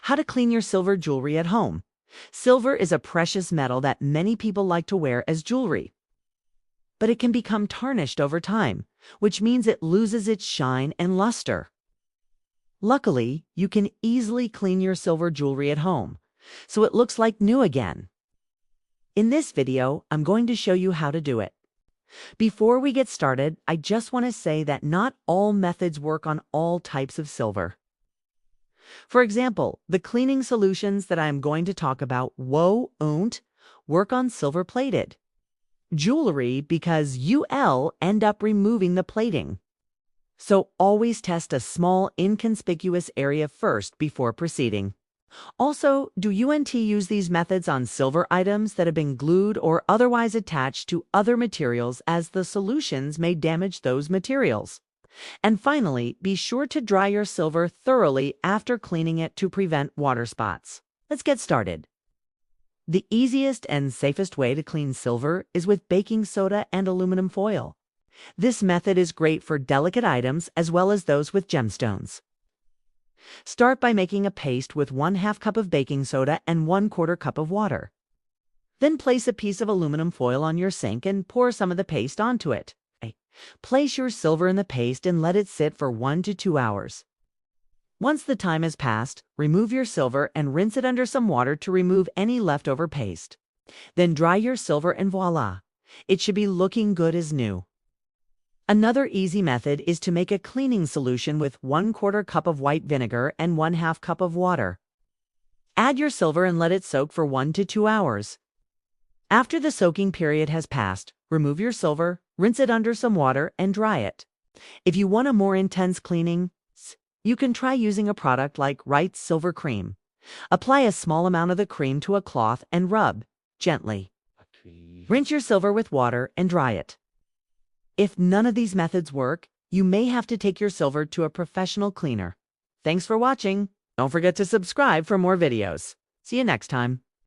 How to clean your silver jewelry at home. Silver is a precious metal that many people like to wear as jewelry. But it can become tarnished over time, which means it loses its shine and luster. Luckily, you can easily clean your silver jewelry at home, so it looks like new again. In this video, I'm going to show you how to do it. Before we get started, I just want to say that not all methods work on all types of silver. For example, the cleaning solutions that I am going to talk about won't work on silver-plated jewelry because you'll end up removing the plating. So always test a small, inconspicuous area first before proceeding. Also, do UNT use these methods on silver items that have been glued or otherwise attached to other materials, as the solutions may damage those materials? And finally, be sure to dry your silver thoroughly after cleaning it to prevent water spots. Let's get started. The easiest and safest way to clean silver is with baking soda and aluminum foil. This method is great for delicate items as well as those with gemstones. Start by making a paste with 1/2 cup of baking soda and 1/4 cup of water. Then place a piece of aluminum foil on your sink and pour some of the paste onto it. Place your silver in the paste and let it sit for 1 to 2 hours. Once the time has passed, remove your silver and rinse it under some water to remove any leftover paste. Then dry your silver and voila! It should be looking good as new. Another easy method is to make a cleaning solution with 1/4 cup of white vinegar and 1/2 cup of water. Add your silver and let it soak for 1 to 2 hours. After the soaking period has passed, remove your silver, rinse it under some water, and dry it. If you want a more intense cleaning, you can try using a product like Wright's Silver Cream. Apply a small amount of the cream to a cloth and rub gently. Rinse your silver with water and dry it. If none of these methods work, you may have to take your silver to a professional cleaner. Thanks for watching. Don't forget to subscribe for more videos. See you next time.